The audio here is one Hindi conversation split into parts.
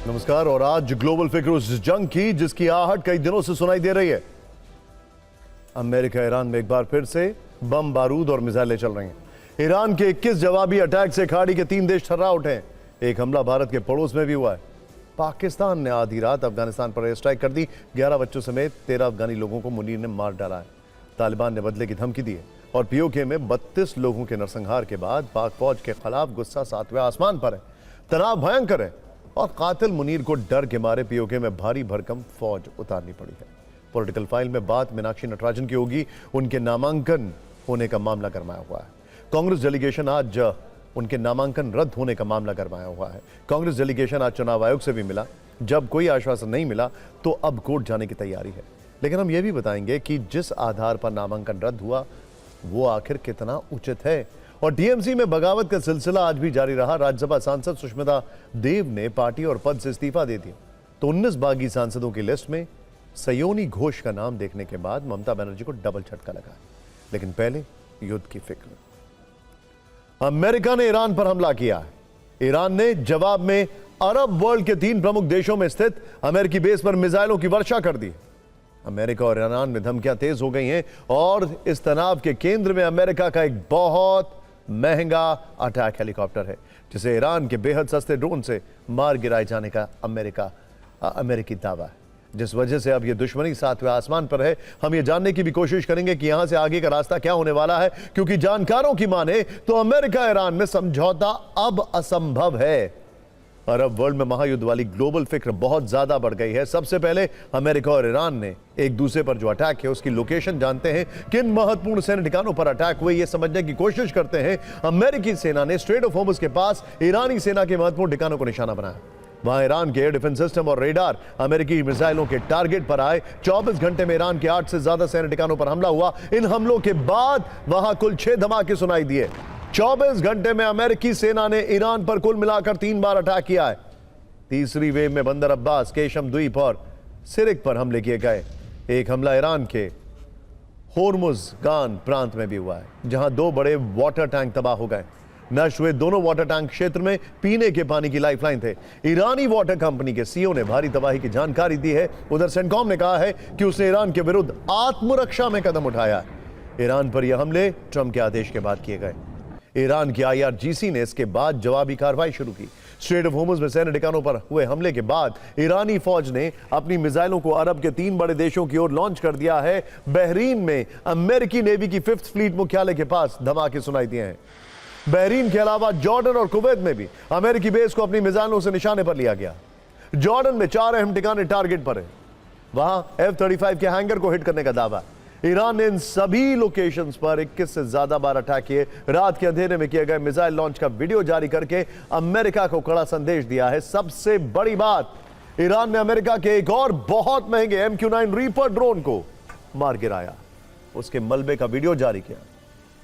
नमस्कार। और आज ग्लोबल फिक्र उस जंग की जिसकी आहट कई दिनों से सुनाई दे रही है। अमेरिका ईरान में एक बार फिर से बम बारूद और मिसाइलें चल रही हैं। ईरान के 21 जवाबी अटैक से खाड़ी के 3 देश थर्रा उठे हैं। एक हमला भारत के पड़ोस में भी हुआ है। पाकिस्तान ने आधी रात अफगानिस्तान पर एयर स्ट्राइक कर दी। 11 बच्चों समेत 13 अफगानी लोगों को मुनीर ने मार डाला है। तालिबान ने बदले की धमकी दी है और पीओके में 32 लोगों के नरसंहार के बाद पाक फौज के खिलाफ गुस्सा 7वें आसमान पर है। तनाव भयंकर है और कातिल मुनीर को डर के मारे पीओके में भारी भरकम फौज उतारनी पड़ी है। पॉलिटिकल फाइल में बात मीनाक्षी नटराजन की होगी। उनके नामांकन होने का मामला गरमाया हुआ है। कांग्रेस डेलीगेशन आज उनके नामांकन रद्द होने का मामला गरमाया हुआ है। कांग्रेस डेलीगेशन आज चुनाव आयोग से भी मिला। जब कोई आश्वासन नहीं मिला तो अब कोर्ट जाने की तैयारी है। लेकिन हम यह भी बताएंगे कि जिस आधार पर नामांकन रद्द हुआ वो आखिर कितना उचित है। और टीएमसी में बगावत का सिलसिला आज भी जारी रहा। राज्यसभा सांसद सुष्मिता देव ने पार्टी और पद से इस्तीफा दे दिया तो 19 बागी सांसदों की लिस्ट में सयोनी घोष का नाम देखने के बाद ममता बनर्जी को डबल झटका लगा। लेकिन पहले युद्ध की फिक्र। अमेरिका ने ईरान पर हमला किया है। ईरान ने जवाब में अरब वर्ल्ड के 3 प्रमुख देशों में स्थित अमेरिकी बेस पर मिसाइलों की वर्षा कर दी। अमेरिका और ईरान में धमकियां तेज हो गई हैं और इस तनाव के केंद्र में अमेरिका का एक बहुत महंगा अटैक हेलीकॉप्टर है जिसे ईरान के बेहद सस्ते ड्रोन से मार गिराए जाने का अमेरिकी दावा है, जिस वजह से अब यह दुश्मनी 7वें आसमान पर है। हम यह जानने की भी कोशिश करेंगे कि यहां से आगे का रास्ता क्या होने वाला है, क्योंकि जानकारों की माने तो अमेरिका ईरान में समझौता अब असंभव है। अरब वर्ल्ड में महायुद्ध वाली ग्लोबल फिक्र बहुत ज्यादा बढ़ गई है। सबसे पहले अमेरिका और ईरान ने एक दूसरे पर जो अटैक है उसकी लोकेशन जानते हैं। किन महत्वपूर्ण सैन्य ठिकानों पर अटैक हुए यह समझने की कोशिश करते हैं। अमेरिकी सेना ने स्ट्रेट ऑफ होर्मुज के पास ईरानी सेना के महत्वपूर्ण ठिकानों को निशाना बनाया। वहां ईरान के एयर डिफेंस सिस्टम और रेडार अमेरिकी मिसाइलों के टारगेट पर आए। 24 घंटे में ईरान के 8 से ज्यादा सैन्य ठिकानों पर हमला हुआ। इन हमलों के बाद वहां कुल 6 धमाके सुनाई दिए। 24 घंटे में अमेरिकी सेना ने ईरान पर कुल मिलाकर 3 बार अटैक किया है। तीसरी वेव में बंदर अब्बास, केशम द्वीप और सिरिक पर हमले किए गए। एक हमला ईरान के होर्मुज़गान प्रांत में भी हुआ है, जहां 2 बड़े वाटर टैंक तबाह हो गए। नष्ट हुए दोनों वाटर टैंक क्षेत्र में पीने के पानी की लाइफलाइन थे। ईरानी वाटर कंपनी के सीईओ ने भारी तबाही की जानकारी दी है। उधर सेंटकॉम ने कहा है कि उसने ईरान के विरुद्ध आत्मरक्षा में कदम उठाया है। ईरान पर यह हमले ट्रंप के आदेश के बाद किए गए। ईरान की IRGC ने इसके बाद जवाबी कार्रवाई शुरू की। स्ट्रेट ऑफ होर्मुज में सैन्य ठिकानों पर हुए हमले के बाद ईरानी फौज ने अपनी मिसाइलों को अरब के 3 बड़े देशों की ओर लॉन्च कर दिया है। बहरीन में अमेरिकी नेवी की 5th फ्लीट मुख्यालय के पास धमाके सुनाई दिए हैं। बहरीन के अलावा जॉर्डन और कुवैत में भी अमेरिकी बेस को अपनी मिसाइलों से निशाने पर लिया गया। जॉर्डन में 4 अहम ठिकाने टारगेट पर है। वहां F-35 के हैंगर को हिट करने का दावा। ईरान ने इन सभी लोकेशंस पर 21 से ज्यादा बार अटैक किए। रात के अंधेरे में किए गए मिसाइल लॉन्च का वीडियो जारी करके अमेरिका को कड़ा संदेश दिया है। सबसे बड़ी बात, ईरान ने अमेरिका के एक और बहुत महंगे MQ-9 रीपर ड्रोन को मार गिराया, उसके मलबे का वीडियो जारी किया।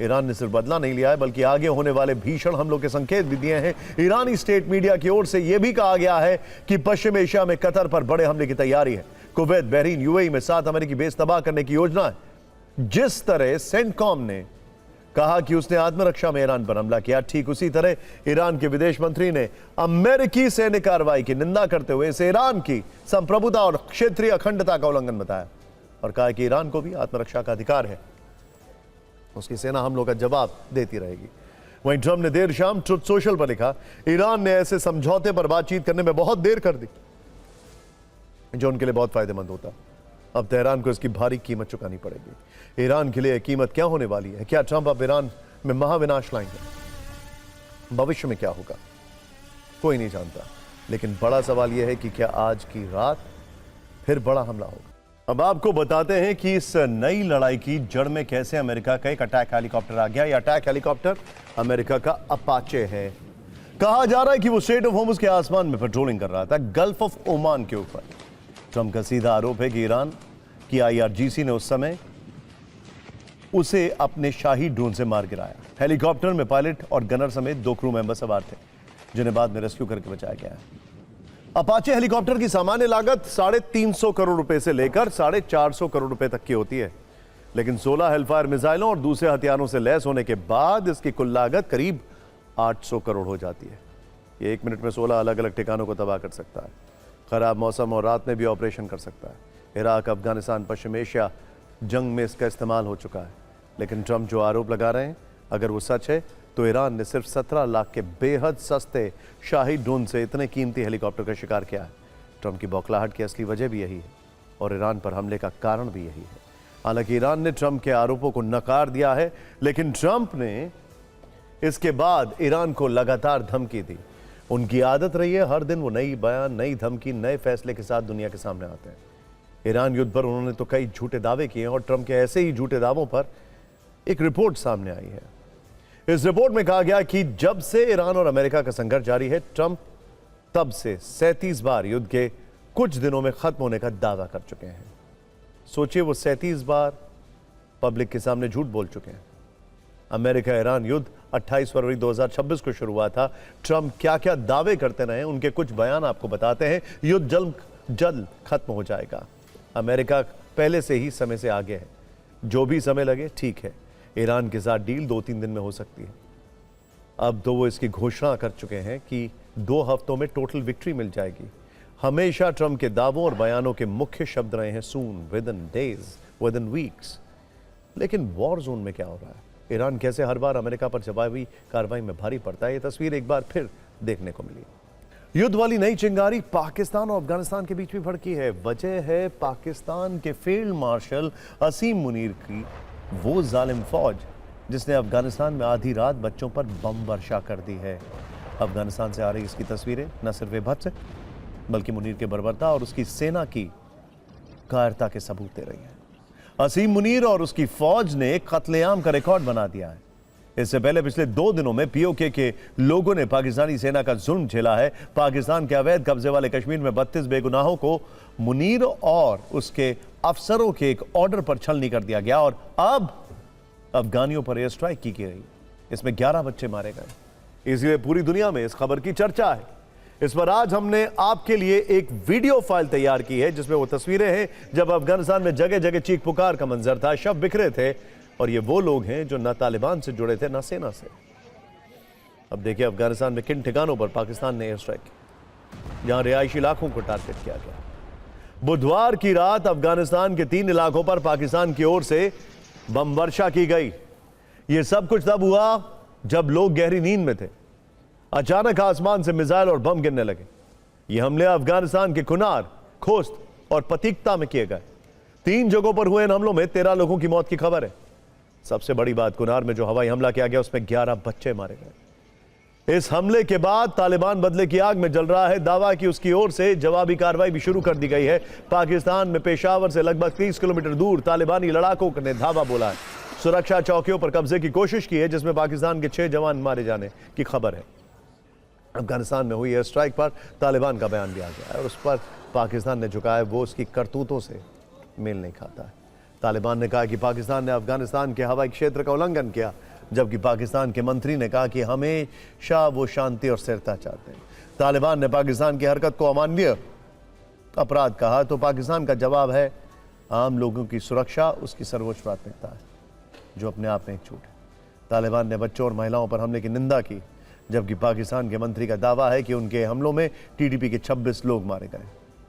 ईरान ने सिर्फ बदला नहीं लिया है बल्कि आगे होने वाले भीषण हमलों के संकेत भी दिए हैं। ईरानी स्टेट मीडिया की ओर से यह भी कहा गया है कि पश्चिम एशिया में कतर पर बड़े हमले की तैयारी है। कुवैत, बहरीन, UAE में 7 अमेरिकी बेस तबाह करने की योजना है। जिस तरह सेंटकॉम ने कहा कि उसने आत्मरक्षा में ईरान पर हमला किया, ठीक उसी तरह ईरान के विदेश मंत्री ने अमेरिकी सैन्य कार्रवाई की निंदा करते हुए इसे ईरान की संप्रभुता और क्षेत्रीय अखंडता का उल्लंघन बताया और कहा कि ईरान को भी आत्मरक्षा का अधिकार है, उसकी सेना हमलों का जवाब देती रहेगी। वहीं ट्रंप ने देर शाम ट्रुथ सोशल पर लिखा, ईरान ने ऐसे समझौते पर बातचीत करने में बहुत देर कर दी जो उनके लिए बहुत फायदेमंद होता। अब तेहरान को इसकी भारी कीमत चुकानी पड़ेगी। ईरान के लिए कीमत क्या होने वाली है? क्या ट्रंप अब ईरान में महाविनाश लाएंगे? भविष्य में क्या होगा कोई नहीं जानता, लेकिन बड़ा सवाल यह है कि क्या आज की रात फिर बड़ा हमला होगा। अब आपको बताते हैं कि इस नई लड़ाई की जड़ में कैसे अमेरिका का एक अटैक हेलीकॉप्टर आ गया। यह अटैक हेलीकॉप्टर अमेरिका का अपाचे है। कहा जा रहा है कि वो स्ट्रेट ऑफ होर्मुज के आसमान में पेट्रोलिंग कर रहा था, गल्फ ऑफ ओमान के ऊपर। ट्रंप का सीधा आरोप है कि ईरान की IRGC ने उस समय उसे अपने शाही ड्रोन से मार गिराया। हेलीकॉप्टर में पायलट और गनर समेत 2 क्रू मेंबर सवार थे, जिन्हें बाद में रेस्क्यू करके बचाया गया है। अपाचे हेलीकॉप्टर की सामान्य लागत 350 करोड़ रुपए से लेकर 450 करोड़ रुपए तक की होती है, लेकिन 16 हेलफायर मिसाइलों और दूसरे हथियारों से लैस होने के बाद इसकी कुल लागत करीब 800 करोड़ हो जाती है। ये 1 मिनट में 16 अलग अलग ठिकानों को तबाह कर सकता है। खराब मौसम और रात में भी ऑपरेशन कर सकता है। इराक, अफगानिस्तान, पश्चिम एशिया जंग में इसका इस्तेमाल हो चुका है। लेकिन ट्रंप जो आरोप लगा रहे हैं, अगर वो सच है तो ईरान ने सिर्फ 17 लाख के बेहद सस्ते शाही ड्रोन से इतने कीमती हेलीकॉप्टर का शिकार किया है। ट्रंप की बौखलाहट की असली वजह भी यही है और ईरान पर हमले का कारण भी यही है। हालांकि ईरान ने ट्रंप के आरोपों को नकार दिया है, लेकिन ट्रंप ने इसके बाद ईरान को लगातार धमकी दी। उनकी आदत रही है, हर दिन वो नई बयान, नई धमकी, नए फैसले के साथ दुनिया के सामने आते हैं। ईरान युद्ध पर उन्होंने तो कई झूठे दावे किए और ट्रंप के ऐसे ही झूठे दावों पर एक रिपोर्ट सामने आई है। इस रिपोर्ट में कहा गया कि जब से ईरान और अमेरिका का संघर्ष जारी है, ट्रंप तब से 37 बार युद्ध के कुछ दिनों में खत्म होने का दावा कर चुके हैं। सोचिए, वो 37 बार पब्लिक के सामने झूठ बोल चुके हैं। अमेरिका ईरान युद्ध 28 फरवरी 2026 को शुरू हुआ था। ट्रंप क्या क्या दावे करते रहे, उनके कुछ बयान आपको बताते हैं। युद्ध जल्द खत्म हो जाएगा। अमेरिका पहले से ही समय से आगे है। जो भी समय लगे ठीक है। ईरान के साथ डील 2-3 दिन में हो सकती है। अब तो वो इसकी घोषणा कर चुके हैं कि 2 हफ्तों में टोटल विक्ट्री मिल जाएगी। हमेशा ट्रंप के दावों और बयानों के मुख्य शब्द रहे हैं soon, within days, within weeks. लेकिन वॉर जोन में क्या हो रहा है? ईरान कैसे हर बार अमेरिका पर जवाबी कार्रवाई में भारी पड़ता है, ये तस्वीर एक बार फिर देखने को मिली। युद्ध वाली नई चिंगारी पाकिस्तान और अफगानिस्तान के बीच में भड़की है। वजह है पाकिस्तान के फील्ड मार्शल असीम मुनीर की वो जालिम फौज जिसने अफगानिस्तान में आधी रात बच्चों पर बम वर्षा कर दी है। अफगानिस्तान से आ रही इसकी तस्वीरें न सिर्फ बेभत्स है, बल्कि मुनीर के बर्बरता और उसकी सेना की कायरता के सबूत दे रही है। असीम मुनीर और उसकी फौज ने कत्लेआम का रिकॉर्ड बना दिया है। इससे पहले पिछले 2 दिनों में पीओके के लोगों ने पाकिस्तानी सेना का जुल्म झेला है। पाकिस्तान के अवैध कब्जे वाले कश्मीर में 32 बेगुनाहों को मुनीर और उसके अफसरों के एक ऑर्डर पर छलनी कर दिया गया और अब अफगानियों पर एयर स्ट्राइक की गई। इसमें 11 बच्चे मारे गए। इसलिए पूरी दुनिया में इस खबर की चर्चा है। इस पर आज हमने आपके लिए एक वीडियो फाइल तैयार की है जिसमें वो तस्वीरें हैं जब अफगानिस्तान में जगह जगह चीख पुकार का मंजर था, शव बिखरे थे और ये वो लोग हैं जो न तालिबान से जुड़े थे न सेना से। अब देखिए अफगानिस्तान में किन ठिकानों पर पाकिस्तान ने एयर स्ट्राइक की, जहां रिहायशी इलाकों को टारगेट किया गया। बुधवार की रात अफगानिस्तान के 3 इलाकों पर पाकिस्तान की ओर से बम वर्षा की गई। यह सब कुछ तब हुआ जब लोग गहरी नींद में थे। अचानक आसमान से मिसाइल और बम गिरने लगे। ये हमले अफगानिस्तान के कुनार, खोस्त और पतीकता में किए गए। 3 जगहों पर हुए इन हमलों में 13 लोगों की मौत की खबर है। सबसे बड़ी बात, कुनार में जो हवाई हमला किया गया उसमें 11 बच्चे मारे गए। इस हमले के बाद तालिबान बदले की आग में जल रहा है। दावा कि उसकी ओर से जवाबी कार्रवाई भी शुरू कर दी गई है। पाकिस्तान में पेशावर से लगभग 30 किलोमीटर दूर तालिबानी लड़ाकों ने धावा बोला है। सुरक्षा चौकियों पर कब्जे की कोशिश की है जिसमें पाकिस्तान के 6 जवान मारे जाने की खबर है। अफगानिस्तान में हुई एयर स्ट्राइक पर तालिबान का बयान भी आ गया है और उस पर पाकिस्तान ने झुका है, वो उसकी करतूतों से मेल नहीं खाता है। तालिबान ने कहा कि पाकिस्तान ने अफगानिस्तान के हवाई क्षेत्र का उल्लंघन किया, जबकि पाकिस्तान के मंत्री ने कहा कि हमेशा वो शांति और स्थिरता चाहते हैं। तालिबान ने पाकिस्तान की हरकत को अमानवीय अपराध कहा तो पाकिस्तान का जवाब है आम लोगों की सुरक्षा उसकी सर्वोच्च प्राथमिकता है, जो अपने आप में एक झूठ है। तालिबान ने बच्चों और महिलाओं पर हमले की निंदा की, जबकि पाकिस्तान के मंत्री का दावा है कि उनके हमलों में टीटीपी के 26 लोग मारे गए।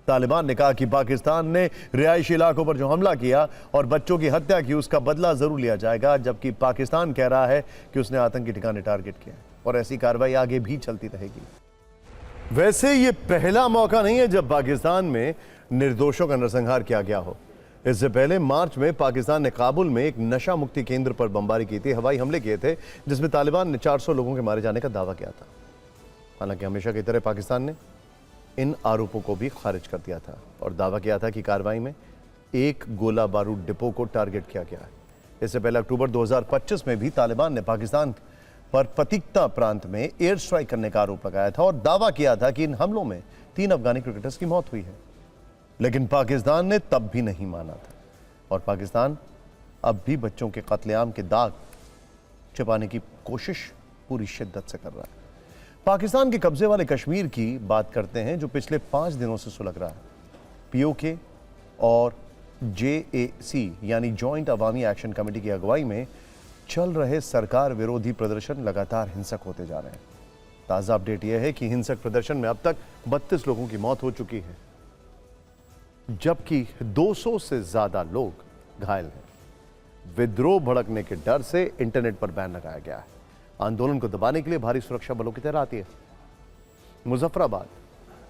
तालिबान ने कहा कि पाकिस्तान ने रिहायशी इलाकों पर जो हमला किया और बच्चों की हत्या की उसका बदला जरूर लिया जाएगा, जबकि पाकिस्तान कह रहा है कि उसने आतंकी ठिकाने टारगेट किया और ऐसी कार्रवाई आगे भी चलती रहेगी। वैसे ये पहला मौका नहीं है जब पाकिस्तान में निर्दोषों का नरसंहार किया गया हो। इससे पहले मार्च में पाकिस्तान ने काबुल में एक नशा मुक्ति केंद्र पर बमबारी की थी, हवाई हमले किए थे जिसमें तालिबान ने 400 लोगों के मारे जाने का दावा किया था। हालांकि हमेशा की तरह पाकिस्तान ने इन आरोपों को भी खारिज कर दिया था और दावा किया था कि कार्रवाई में एक गोला बारूद डिपो को टारगेट किया गया है। इससे पहले अक्टूबर 2025 में भी तालिबान ने पाकिस्तान पर पतिक्ता प्रांत में एयर स्ट्राइक करने का आरोप लगाया था और दावा किया था कि इन हमलों में 3 अफगानी क्रिकेटर्स की मौत हुई है। लेकिन पाकिस्तान ने तब भी नहीं माना था और पाकिस्तान अब भी बच्चों के कत्लेआम के दाग छिपाने की कोशिश पूरी शिद्दत से कर रहा है। पाकिस्तान के कब्जे वाले कश्मीर की बात करते हैं जो पिछले 5 दिनों से सुलग रहा है। पीओके और जेएसी यानी जॉइंट अवामी एक्शन कमेटी की अगुवाई में चल रहे सरकार विरोधी प्रदर्शन लगातार हिंसक होते जा रहे हैं। ताज़ा अपडेट यह है कि हिंसक प्रदर्शन में अब तक 32 लोगों की मौत हो चुकी है, जबकि 200 से ज्यादा लोग घायल हैं। विद्रोह भड़कने के डर से इंटरनेट पर बैन लगाया गया है। आंदोलन को दबाने के लिए भारी सुरक्षा बलों की तैनाती है। मुजफ्फराबाद,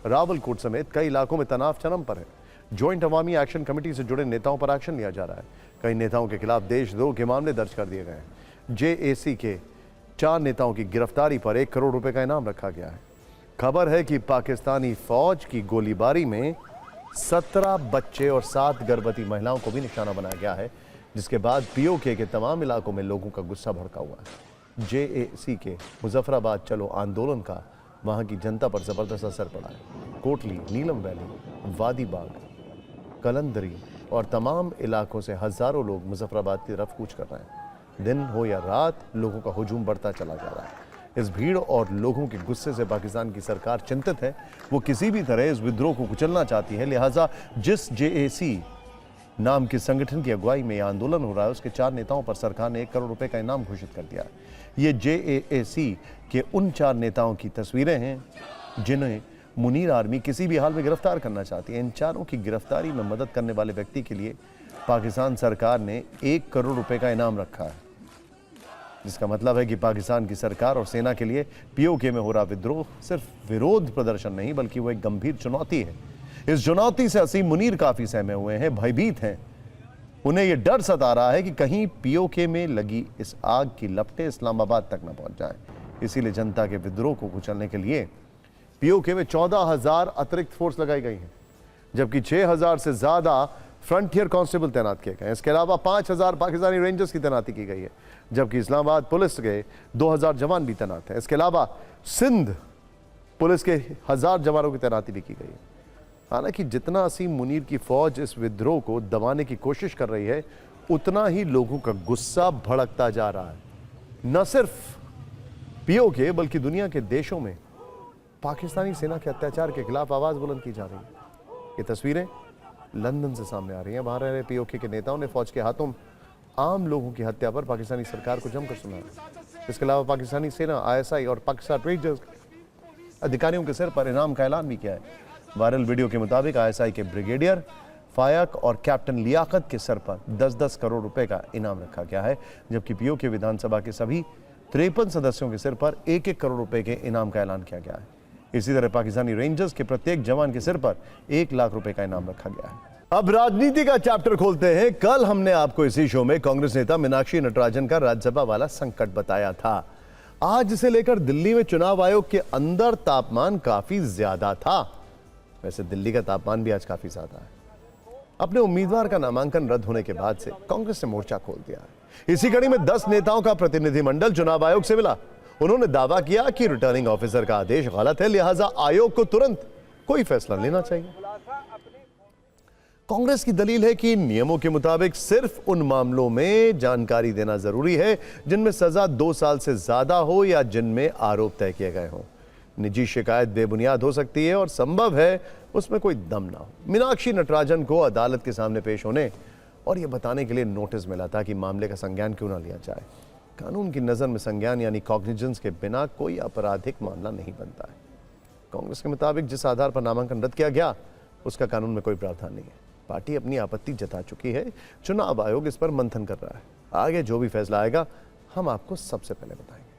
रावलकोट समेत कई इलाकों में तनाव चरम पर है। ज्वाइंट अवामी एक्शन कमेटी से जुड़े नेताओं पर एक्शन लिया जा रहा है। कई नेताओं के खिलाफ देशद्रोह के मामले दर्ज कर दिए गए हैं। जेएसी के 4 नेताओं की गिरफ्तारी पर 1 करोड़ रुपए का इनाम रखा गया है। खबर है कि पाकिस्तानी फौज की गोलीबारी में 17 बच्चे और 7 गर्भवती महिलाओं को भी निशाना बनाया गया है, जिसके बाद पीओके के तमाम इलाकों में लोगों का गुस्सा भड़का हुआ है। जेएसी के मुजफ्फराबाद चलो आंदोलन का वहां की जनता पर जबरदस्त असर पड़ा है। कोटली, नीलम वैली, वादी बाग, कलंदरी और तमाम इलाकों से हजारों लोग मुजफ्फराबाद की तरफ कूच कर रहे हैं। दिन हो या रात, लोगों का हुजूम बढ़ता चला जा रहा है। इस भीड़ और लोगों के गुस्से से पाकिस्तान की सरकार चिंतित है। वो किसी भी तरह इस विद्रोह को कुचलना चाहती है। लिहाजा जिस जेएसी नाम के संगठन की अगुवाई में यह आंदोलन हो रहा है, उसके 4 नेताओं पर सरकार ने 1 करोड़ रुपए का इनाम घोषित कर दिया है। ये जेएसी के उन 4 नेताओं की तस्वीरें हैं जिन्हें मुनीर आर्मी किसी भी हाल में गिरफ्तार करना चाहती है। इन 4 की गिरफ्तारी में मदद करने वाले व्यक्ति के लिए पाकिस्तान सरकार ने 1 करोड़ रुपए का इनाम रखा है, जिसका मतलब है कि पाकिस्तान की सरकार और सेना के लिए पीओके में हो रहा विद्रोह सिर्फ विरोध प्रदर्शन नहीं, बल्कि वो एक गंभीर चुनौती है। इस चुनौती से असीम मुनीर काफी सहमे हुए हैं, भयभीत हैं। उन्हें यह डर सता रहा है कि कहीं पीओके में लगी इस आग की लपटें इस्लामाबाद तक न पहुंच जाएं। इसीलिए जनता के विद्रोह को कुचलने के लिए पीओके में 14,000 अतिरिक्त फोर्स लगाई गई हैं, जबकि 6,000 से ज्यादा फ्रंटियर कांस्टेबल तैनात किए गए। इसके अलावा 5,000 पाकिस्तानी रेंजर्स की तैनाती की गई है, जबकि इस्लामाबाद पुलिस के 2,000 जवान भी तैनात हैं। इसके अलावा सिंध पुलिस के 1,000 जवानों की तैनाती भी की गई है। हालांकि जितना असीम मुनीर की फौज इस विद्रोह को दबाने की कोशिश कर रही है, उतना ही लोगों का गुस्सा भड़कता जा रहा है। न सिर्फ पीओके बल्कि दुनिया के देशों में पाकिस्तानी सेना के अत्याचार के खिलाफ आवाज बुलंद की जा रही है। ये तस्वीरें लंदन से सामने आ रही हैं। वहां रह रहे पीओके के नेताओं ने फौज के हाथों आम लोगों की हत्या पर पाकिस्तानी सरकार को जमकर सुनाया। इसके अलावा पाकिस्तानी सेना, आईएसआई और पाकिस्तान रेंजर्स अधिकारियों के सिर पर इनाम का ऐलान भी किया है। वायरल वीडियो के मुताबिक आईएसआई के ब्रिगेडियर फायक और कैप्टन लियाकत के सर पर 10-10 करोड़ रुपए का इनाम रखा गया है, जबकि पीओके विधानसभा के सभी 53 सदस्यों के सिर पर 1-1 करोड़ रुपए के इनाम का ऐलान किया गया है। इसी तरह पाकिस्तानी रेंजर्स के प्रत्येक जवान के सिर पर 1 लाख रुपए का इनाम रखा गया है। अब राजनीति का चैप्टर खोलते हैं। कल हमने आपको इसी शो में कांग्रेस नेता मीनाक्षी नटराजन का राज्यसभा वाला संकट बताया था। आज इसे लेकर दिल्ली में चुनाव आयोग के अंदर तापमान काफी ज्यादा था। वैसे दिल्ली का तापमान भी आज काफी ज्यादा है। अपने उम्मीदवार का नामांकन रद्द होने के बाद से कांग्रेस ने मोर्चा खोल दिया है। इसी कड़ी में 10 नेताओं का प्रतिनिधिमंडल चुनाव आयोग से मिला। उन्होंने दावा किया कि रिटर्निंग ऑफिसर का आदेश गलत है, लिहाजा आयोग को तुरंत कोई फैसला लेना चाहिए। कांग्रेस की दलील है कि नियमों के मुताबिक सिर्फ उन मामलों में जानकारी देना जरूरी है जिनमें सजा 2 साल से ज्यादा हो या जिनमें आरोप तय किए गए हों। निजी शिकायत बेबुनियाद हो सकती है और संभव है उसमें कोई दम ना हो। मीनाक्षी नटराजन को अदालत के सामने पेश होने और यह बताने के लिए नोटिस मिला था कि मामले का संज्ञान क्यों ना लिया जाए। कानून की नजर में संज्ञान यानी कॉग्निजेंस के बिना कोई आपराधिक मामला नहीं बनता है। कांग्रेस के मुताबिक जिस आधार पर नामांकन रद्द किया गया उसका कानून में कोई प्रावधान नहीं है। पार्टी अपनी आपत्ति जता चुकी है। चुनाव आयोग इस पर मंथन कर रहा है। आगे जो भी फैसला आएगा हम आपको सबसे पहले बताएंगे।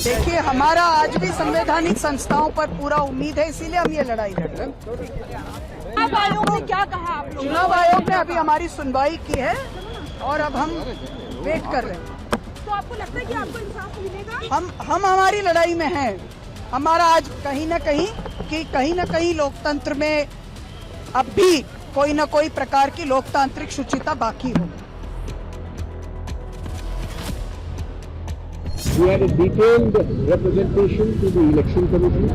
देखिए, हमारा आज भी संवैधानिक संस्थाओं पर पूरा उम्मीद है, इसीलिए हम ये लड़ाई लड़ रहे हैं। चुनाव आयोग ने क्या कहा आप लोग? चुनाव आयोग ने अभी हमारी सुनवाई की है और अब हम वेट कर रहे हैं। तो आपको लगता है कि आपको इंसाफ मिलेगा? हम हमारी लड़ाई में हैं। हमारा आज कहीं न कहीं लोकतंत्र में अब भी कोई न कोई प्रकार की लोकतांत्रिक शुचिता बाकी हो। We had a detailed representation to the Election Commission.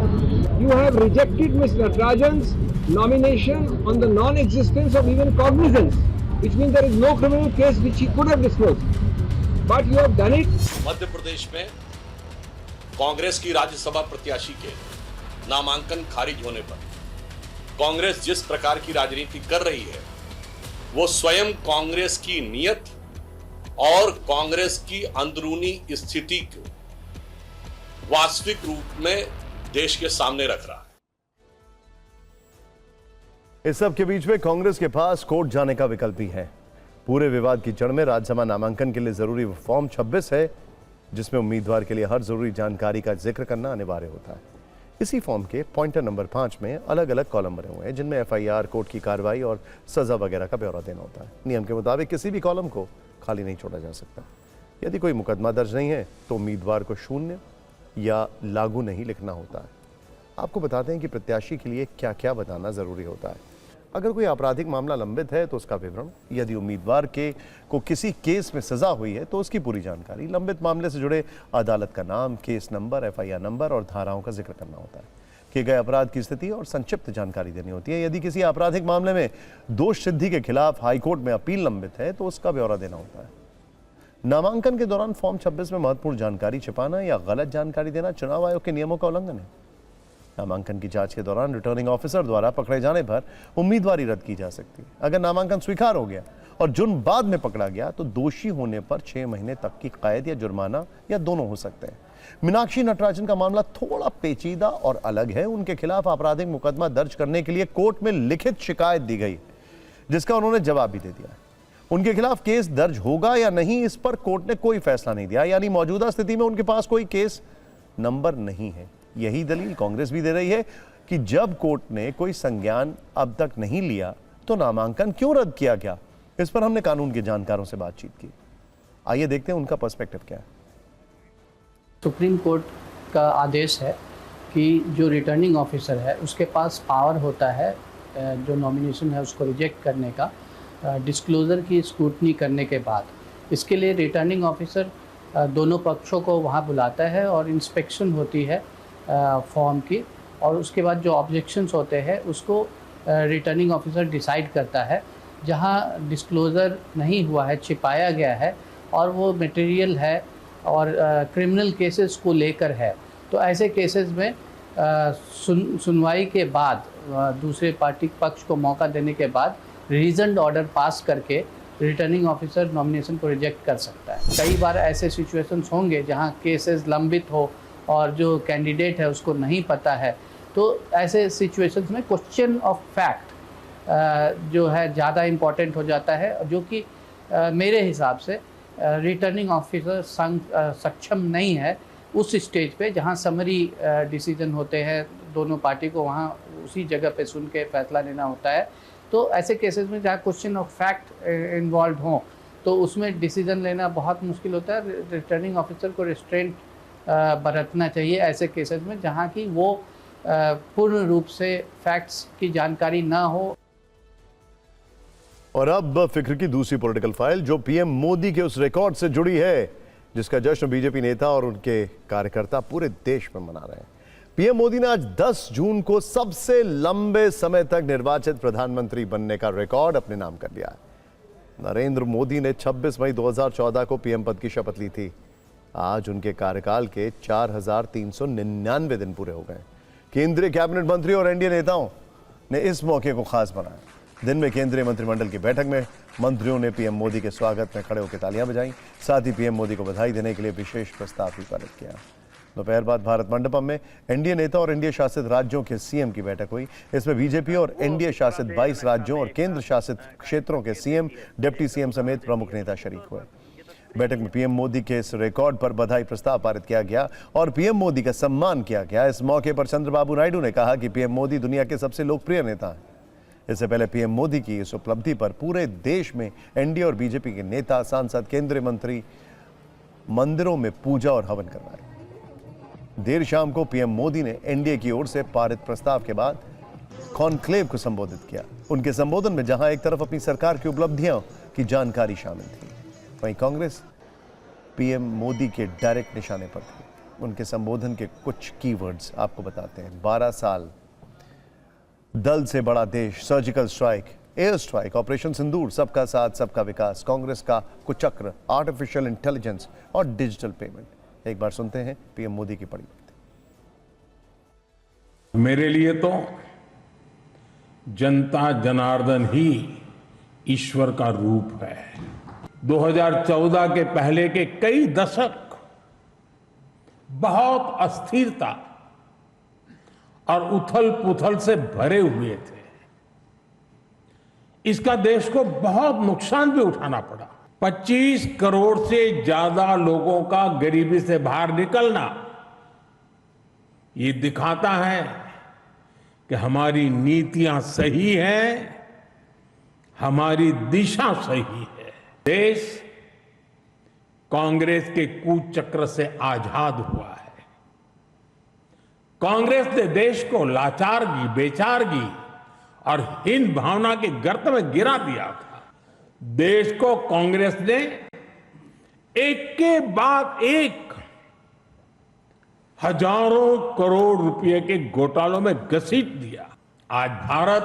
You have rejected Ms. Natarajan's nomination on the non-existence of even cognizance, which means there is no criminal case which he could have disclosed. But you have done it. Madhya Pradesh में कांग्रेस की राज्यसभा प्रत्याशी के नामांकन खारिज होने पर कांग्रेस जिस प्रकार की राजनीति कर रही है वो स्वयं कांग्रेस की नीयत और कांग्रेस की अंदरूनी स्थिति को वास्तविक रूप में देश के सामने रख रहा है। इस सब के बीच में कांग्रेस के पास कोर्ट जाने का विकल्प भी है। पूरे विवाद की जड़ में राज्यसभा नामांकन के लिए जरूरी फॉर्म 26 है, जिसमें उम्मीदवार के लिए हर जरूरी जानकारी का जिक्र करना अनिवार्य होता है। इसी फॉर्म के पॉइंटर नंबर 5 में अलग अलग कॉलम बने हुए हैं, जिनमें एफआईआर, कोर्ट की कार्रवाई और सजा वगैरह का ब्यौरा देना होता है। नियम के मुताबिक किसी भी कॉलम को खाली नहीं छोड़ा जा सकता। यदि कोई मुकदमा दर्ज नहीं है तो उम्मीदवार को शून्य या लागू नहीं लिखना होता है। आपको बताते हैं कि प्रत्याशी के लिए क्या क्या बताना जरूरी होता है। अगर कोई आपराधिक मामला लंबित है तो उसका विवरण, यदि उम्मीदवार को किसी केस में सजा हुई है तो उसकी पूरी जानकारी, लंबित मामले से जुड़े अदालत का नाम, केस नंबर, एफआईआर नंबर और धाराओं का जिक्र करना होता है। किए गए अपराध की स्थिति और संक्षिप्त जानकारी देनी होती है। यदि किसी आपराधिक मामले में दोष सिद्धि के खिलाफ हाईकोर्ट में अपील लंबित है तो उसका ब्यौरा देना होता है। नामांकन के दौरान फॉर्म 26 में महत्वपूर्ण जानकारी छिपाना या गलत जानकारी देना चुनाव आयोग के नियमों का उल्लंघन है। नामांकन की जांच के दौरान रिटर्निंग ऑफिसर द्वारा पकड़े जाने पर उम्मीदवारी रद्द की जा सकती है। अगर नामांकन स्वीकार हो गया और जुर्म बाद में पकड़ा गया तो दोषी होने पर 6 महीने तक की कैद या जुर्माना या दोनों हो सकते हैं। मीनाक्षी नटराजन का मामला थोड़ा पेचीदा और अलग है। उनके खिलाफ आपराधिक मुकदमा दर्ज करने के लिए कोर्ट में लिखित शिकायत दी गई, जिसका उन्होंने जवाब भी दे दिया। उनके खिलाफ केस दर्ज होगा या नहीं, इस पर कोर्ट ने कोई फैसला नहीं दिया, यानी मौजूदा स्थिति में उनके पास कोई केस नंबर नहीं है। यही दलील कांग्रेस भी दे रही है कि जब कोर्ट ने कोई संज्ञान अब तक नहीं लिया तो नामांकन क्यों रद्द किया गया। इस पर हमने कानून के जानकारों से बातचीत की। आइए देखते हैं उनका पर्सपेक्टिव क्या है। सुप्रीम कोर्ट का आदेश है कि जो रिटर्निंग ऑफिसर है उसके पास पावर होता है जो नॉमिनेशन है उसको रिजेक्ट करने का, डिस्क्लोजर की स्क्रूटनी करने के बाद। इसके लिए रिटर्निंग ऑफिसर दोनों पक्षों को वहाँ बुलाता है और इंस्पेक्शन होती है फॉर्म की, और उसके बाद जो ऑब्जेक्शंस होते हैं उसको रिटर्निंग ऑफिसर डिसाइड करता है। जहाँ डिस्क्लोज़र नहीं हुआ है, छिपाया गया है और वो मटेरियल है और क्रिमिनल केसेस को लेकर है, तो ऐसे केसेस में सुनवाई के बाद दूसरे पार्टी पक्ष को मौका देने के बाद रीजन्ड ऑर्डर पास करके रिटर्निंग ऑफिसर नॉमिनेशन को रिजेक्ट कर सकता है। कई बार ऐसे सिचुएशंस होंगे जहां केसेस लंबित हो और जो कैंडिडेट है उसको नहीं पता है, तो ऐसे सिचुएशंस में क्वेश्चन ऑफ फैक्ट जो है ज़्यादा इम्पॉर्टेंट हो जाता है, जो कि मेरे हिसाब से रिटर्निंग ऑफिसर सक्षम नहीं है उस स्टेज पे जहां समरी डिसीजन होते हैं दोनों पार्टी को, वहां उसी जगह पे सुन के फैसला लेना होता है। तो ऐसे केसेस में जहाँ क्वेश्चन ऑफ फैक्ट इन्वॉल्व हों तो उसमें डिसीजन लेना बहुत मुश्किल होता है। रिटर्निंग ऑफिसर को रिस्ट्रेंट बरतना चाहिए ऐसे केसेस में जहाँ की वो पूर्ण रूप से फैक्ट्स की जानकारी ना हो। और अब फिक्र की दूसरी पॉलिटिकल फाइल जो पीएम मोदी के उस रिकॉर्ड से जुड़ी है जिसका जश्न बीजेपी नेता और उनके कार्यकर्ता पूरे देश में मना रहे हैं। पीएम मोदी ने आज 10 जून को सबसे लंबे समय तक निर्वाचित प्रधानमंत्री बनने का रिकॉर्ड अपने नाम कर लिया है। नरेंद्र मोदी ने 26 मई 2014 को पीएम पद की शपथ ली थी। आज उनके कार्यकाल के 4399 दिन पूरे हो गए। केंद्रीय कैबिनेट मंत्री और एनडीए नेताओं ने इस मौके को खास बनाया। दिन में केंद्रीय मंत्रिमंडल की बैठक में मंत्रियों ने पीएम मोदी के स्वागत में खड़े होकर तालियां बजाई। साथ ही पीएम मोदी को बधाई देने के लिए विशेष प्रस्ताव भी पारित किया। दोपहर बाद भारत मंडपम में एनडीए नेता और एनडीए शासित राज्यों के सीएम की बैठक हुई। इसमें बीजेपी और एनडीए शासित 22 राज्यों और केंद्र शासित क्षेत्रों के सीएम, डिप्टी सीएम समेत प्रमुख नेता शरीक हुए। बैठक में पीएम मोदी के इस रिकॉर्ड पर बधाई प्रस्ताव पारित किया गया और पीएम मोदी का सम्मान किया गया। इस मौके पर चंद्रबाबू नायडू ने कहा कि पीएम मोदी दुनिया के सबसे लोकप्रिय नेता हैं। इससे पहले पीएम मोदी की इस उपलब्धि पर पूरे देश में एनडीए और बीजेपी के नेता, सांसद, केंद्रीय मंत्री मंदिरों में पूजा और हवन करवाए। देर शाम को पीएम मोदी ने एनडीए की ओर से पारित प्रस्ताव के बाद कॉन्क्लेव को संबोधित किया। उनके संबोधन में जहां एक तरफ अपनी सरकार की उपलब्धियों की जानकारी शामिल थी, वहीं कांग्रेस पीएम मोदी के डायरेक्ट निशाने पर थी। उनके संबोधन के कुछ कीवर्ड्स आपको बताते हैं। 12 साल, दल से बड़ा देश, surgical strike, air strike, operation Sindoor, सबका साथ सबका विकास, कांग्रेस का कुचक्र, आर्टिफिशियल इंटेलिजेंस और डिजिटल पेमेंट। एक बार सुनते हैं पीएम मोदी की बड़ी बात। मेरे लिए तो जनता जनार्दन ही ईश्वर का रूप है। 2014 के पहले के कई दशक बहुत अस्थिरता और उथल पुथल से भरे हुए थे। इसका देश को बहुत नुकसान भी उठाना पड़ा। 25 करोड़ से ज्यादा लोगों का गरीबी से बाहर निकलना ये दिखाता है कि हमारी नीतियां सही हैं, हमारी दिशा सही है। देश कांग्रेस के कुचक्र से आजाद हुआ है। कांग्रेस ने देश को लाचारगी, बेचारगी और हीन भावना के गर्त में गिरा दिया था। देश को कांग्रेस ने एक के बाद एक हजारों करोड़ रुपए के घोटालों में घसीट दिया। आज भारत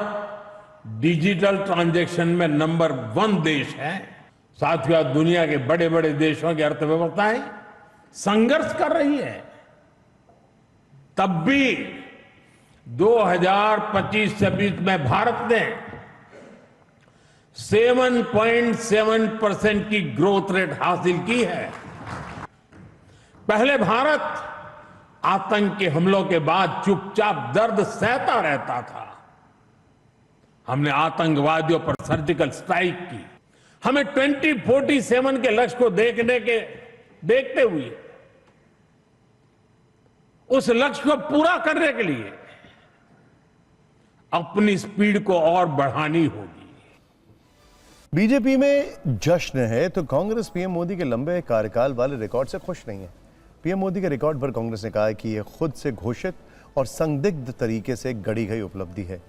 डिजिटल ट्रांजैक्शन में नंबर 1 देश है। साथियों, दुनिया के बड़े बड़े देशों की अर्थव्यवस्थाएं संघर्ष कर रही है, तब भी 2025-26 में भारत ने 7.7% की ग्रोथ रेट हासिल की है। पहले भारत आतंक के हमलों के बाद चुपचाप दर्द सहता रहता था। हमने आतंकवादियों पर सर्जिकल स्ट्राइक की। हमें 2047 के लक्ष्य को देखते हुए उस लक्ष्य को पूरा करने के लिए अपनी स्पीड को और बढ़ानी होगी। बीजेपी में जश्न है तो कांग्रेस पीएम मोदी के लंबे कार्यकाल वाले रिकॉर्ड से खुश नहीं है। पीएम मोदी के रिकॉर्ड पर कांग्रेस ने कहा है कि यह खुद से घोषित और संदिग्ध तरीके से गढ़ी गई उपलब्धि है।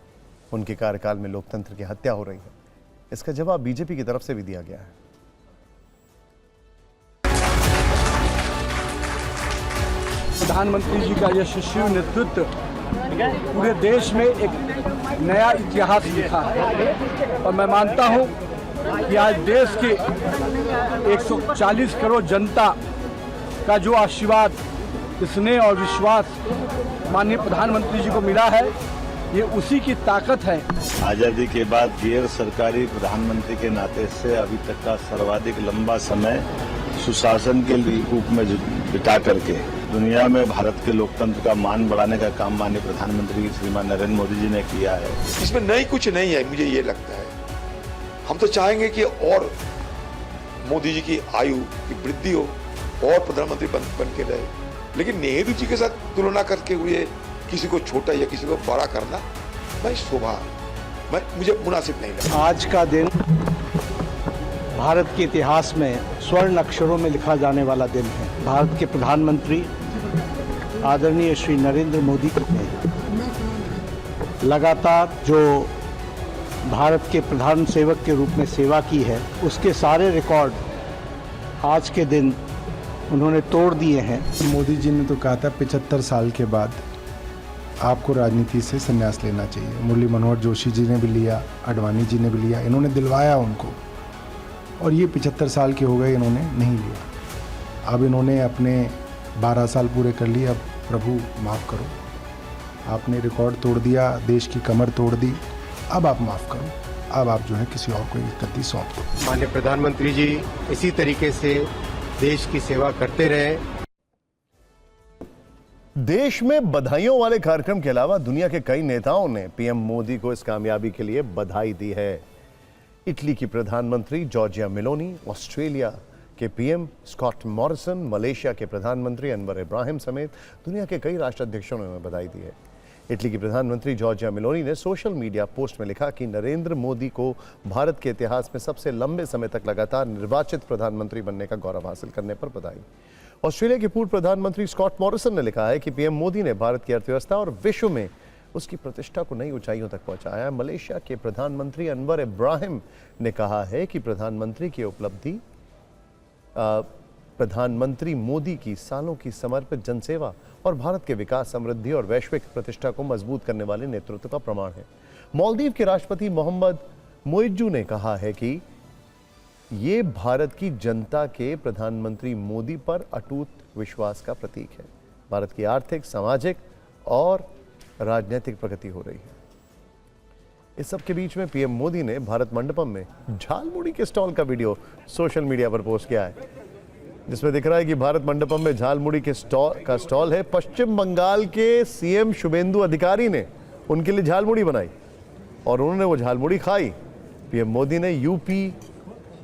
उनके कार्यकाल में लोकतंत्र की हत्या हो रही है। इसका जवाब बीजेपी की तरफ से भी दिया गया है। प्रधानमंत्री जी का यशस्वी नेतृत्व पूरे देश में एक नया इतिहास लिखा है और मैं मानता हूं कि आज देश के 140 करोड़ जनता का जो आशीर्वाद, स्नेह और विश्वास माननीय प्रधानमंत्री जी को मिला है, ये उसी की ताकत है। आजादी के बाद गैर सरकारी प्रधानमंत्री के नाते से अभी तक का सर्वाधिक लंबा समय सुशासन के रूप में बिता करके दुनिया में भारत के लोकतंत्र का मान बढ़ाने का काम माननीय प्रधानमंत्री श्रीमान नरेंद्र मोदी जी ने किया है। इसमें नई कुछ नहीं है, मुझे ये लगता है। हम तो चाहेंगे कि और मोदी जी की आयु की वृद्धि हो और प्रधानमंत्री बन के रहे, लेकिन नेहरू जी के साथ तुलना करके हुए किसी को छोटा या किसी को बड़ा करना मुझे मुनासिब नहीं लगता। आज का दिन भारत के इतिहास में स्वर्ण अक्षरों में लिखा जाने वाला दिन है। भारत के प्रधानमंत्री आदरणीय श्री नरेंद्र मोदी ने लगातार जो भारत के प्रधान सेवक के रूप में सेवा की है, उसके सारे रिकॉर्ड आज के दिन उन्होंने तोड़ दिए हैं। मोदी जी ने तो कहा था 75 साल के बाद आपको राजनीति से संन्यास लेना चाहिए। मुरली मनोहर जोशी जी ने भी लिया, आडवाणी जी ने भी लिया, इन्होंने दिलवाया उनको, और ये 75 साल के हो गए, इन्होंने नहीं लिया। अब इन्होंने अपने 12 साल पूरे कर लिए। अब प्रभु माफ़ करो, आपने रिकॉर्ड तोड़ दिया, देश की कमर तोड़ दी, अब आप माफ़ करो, अब आप जो है किसी और को गद्दी सौंप दो। माननीय प्रधानमंत्री जी इसी तरीके से देश की सेवा करते रहे। देश में बधाइयों वाले कार्यक्रम के अलावा दुनिया के कई नेताओं ने पीएम मोदी को इस कामयाबी के लिए बधाई दी है। इटली की प्रधानमंत्री जॉर्जिया मेलोनी, ऑस्ट्रेलिया के पीएम स्कॉट मॉरिसन, मलेशिया के प्रधानमंत्री अनवर इब्राहिम समेत दुनिया के कई राष्ट्राध्यक्षों ने बधाई दी है। इटली की प्रधानमंत्री जॉर्जिया मेलोनी ने सोशल मीडिया पोस्ट में लिखा कि नरेंद्र मोदी को भारत के इतिहास में सबसे लंबे समय तक लगातार निर्वाचित प्रधानमंत्री बनने का गौरव हासिल करने पर बधाई। ऑस्ट्रेलिया के पूर्व प्रधानमंत्री स्कॉट मॉरिसन ने लिखा है कि पीएम मोदी ने भारत की अर्थव्यवस्था और विश्व में उसकी प्रतिष्ठा को नई ऊंचाइयों तक पहुंचाया है। मलेशिया के प्रधानमंत्री अनवर इब्राहिम ने कहा है कि प्रधानमंत्री की उपलब्धि प्रधानमंत्री मोदी की सालों की समर्पित जनसेवा और भारत के विकास, समृद्धि और वैश्विक प्रतिष्ठा को मजबूत करने वाले नेतृत्व का प्रमाण है। मालदीव के राष्ट्रपति मोहम्मद मोइज्जू ने कहा है कि ये भारत की जनता के प्रधानमंत्री मोदी पर अटूट विश्वास का प्रतीक है। भारत की आर्थिक, सामाजिक और राजनीतिक प्रगति हो रही है। इस सब के बीच में पीएम मोदी ने भारत मंडपम में झालमुड़ी के स्टॉल का वीडियो सोशल मीडिया पर पोस्ट किया है, जिसमें दिख रहा है कि भारत मंडपम में झालमुड़ी के स्टॉल है। पश्चिम बंगाल के सीएम शुभेंदु अधिकारी ने उनके लिए झालमुड़ी बनाई और उन्होंने वो झालमुड़ी खाई। पीएम मोदी ने यूपी